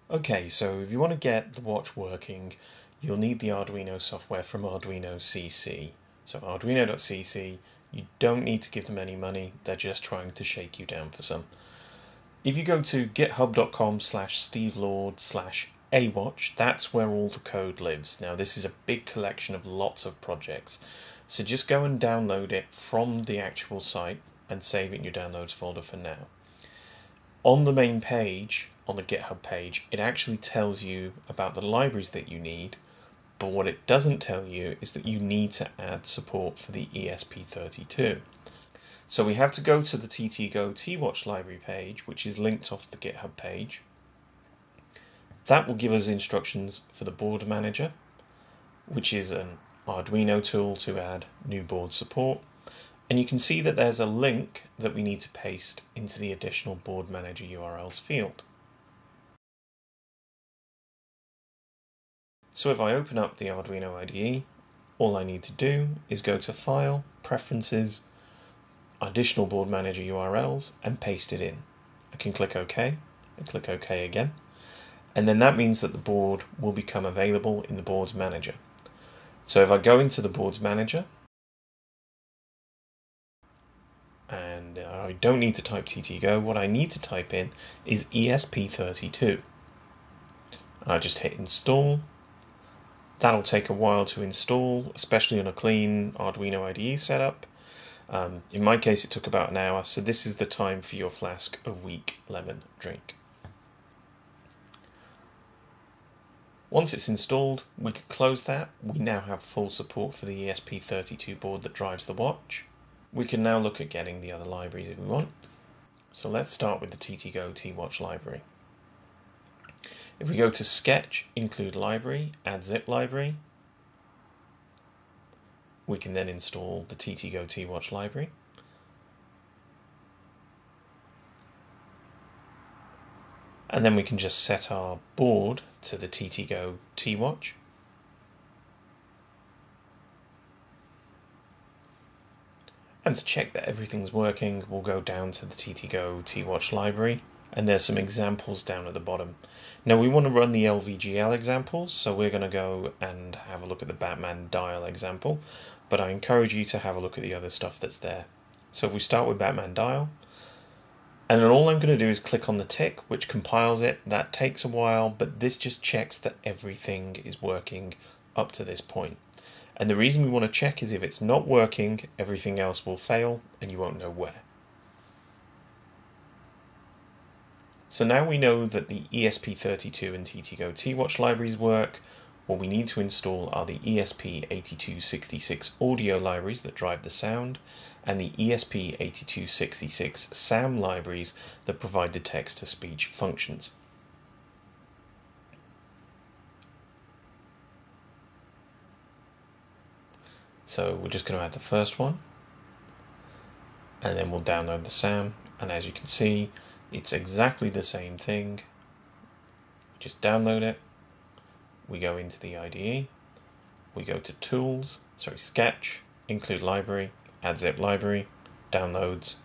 Okay, so if you want to get the watch working, you'll need the Arduino software from Arduino CC. So Arduino.cc, you don't need to give them any money, they're just trying to shake you down for some. If you go to github.com/stevelord/awatch, that's where all the code lives. Now this is a big collection of lots of projects, so just go and download it from the actual site and save it in your downloads folder for now. On the main page, on the GitHub page, it actually tells you about the libraries that you need, but what it doesn't tell you is that you need to add support for the ESP32. So we have to go to the TTGO TWatch library page, which is linked off the GitHub page. That will give us instructions for the board manager, which is an Arduino tool to add new board support. And you can see that there's a link that we need to paste into the additional board manager URLs field. So if I open up the Arduino IDE, all I need to do is go to File, Preferences, Additional Board Manager URLs, and paste it in. I can click OK, and click OK again, and then that means that the board will become available in the Boards Manager. So if I go into the Boards Manager, and I don't need to type TTGO, what I need to type in is ESP32. I just hit Install. That'll take a while to install, especially on a clean Arduino IDE setup. In my case it took about an hour, so this is the time for your flask of weak lemon drink. Once it's installed, we can close that. We now have full support for the ESP32 board that drives the watch. We can now look at getting the other libraries if we want. So let's start with the TTGO TWatch library. If we go to Sketch, Include Library, Add Zip Library, we can then install the TTGO TWatch library. And then we can just set our board to the TTGO TWatch. And to check that everything's working, we'll go down to the TTGO TWatch library, and there's some examples down at the bottom. Now we want to run the LVGL examples, so we're going to go and have a look at the Batman Dial example, but I encourage you to have a look at the other stuff that's there. So if we start with Batman Dial, and then all I'm going to do is click on the tick, which compiles it. That takes a while, but this just checks that everything is working up to this point. And the reason we want to check is if it's not working, everything else will fail and you won't know where. So now we know that the ESP32 and TTGO TWatch libraries work. What we need to install are the ESP8266 audio libraries that drive the sound, and the ESP8266 SAM libraries that provide the text-to-speech functions. So we're just going to add the first one, and then we'll download the SAM, and as you can see, it's exactly the same thing. Just download it, we go into the IDE, we go to Sketch, Include Library, Add Zip Library, Downloads,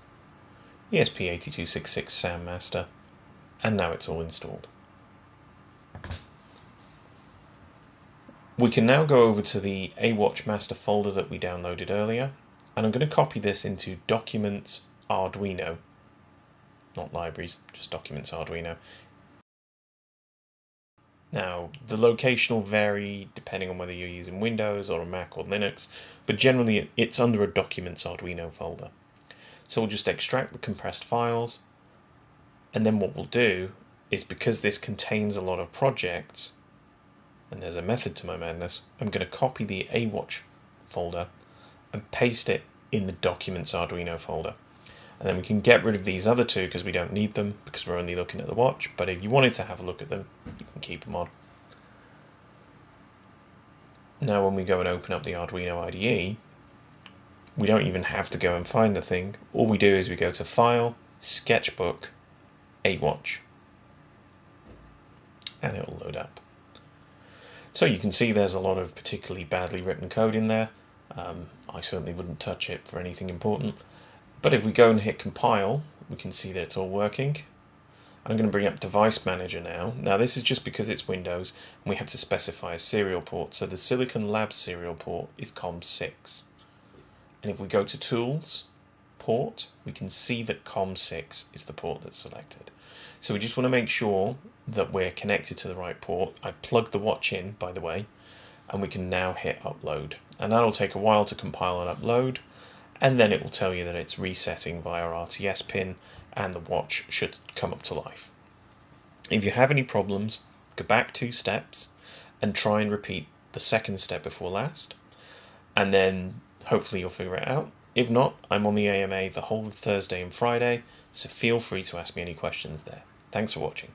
ESP8266 SAM Master, and now it's all installed. We can now go over to the AWatch master folder that we downloaded earlier, and I'm going to copy this into Documents Arduino, not libraries, just Documents Arduino. Now, the location will vary depending on whether you're using Windows or a Mac or Linux, but generally it's under a Documents Arduino folder. So we'll just extract the compressed files, and then what we'll do is, because this contains a lot of projects, and there's a method to my madness, I'm going to copy the AWatch folder and paste it in the Documents Arduino folder. And then we can get rid of these other two because we don't need them, because we're only looking at the watch, but if you wanted to have a look at them, you can keep them on. Now when we go and open up the Arduino IDE, we don't even have to go and find the thing. All we do is we go to File, Sketchbook, AWatch, and it will load up. So you can see there's a lot of particularly badly written code in there. I certainly wouldn't touch it for anything important. But if we go and hit compile, we can see that it's all working. I'm going to bring up Device Manager now. Now this is just because it's Windows and we have to specify a serial port. So the Silicon Labs serial port is COM6. And if we go to Tools, Port, we can see that COM6 is the port that's selected. So we just want to make sure that we're connected to the right port. I've plugged the watch in, by the way, and we can now hit Upload. And that'll take a while to compile and upload, and then it will tell you that it's resetting via RTS pin, and the watch should come up to life. If you have any problems, go back 2 steps and try and repeat the second step before last, and then hopefully you'll figure it out. If not, I'm on the AMA the whole of Thursday and Friday, so feel free to ask me any questions there. Thanks for watching.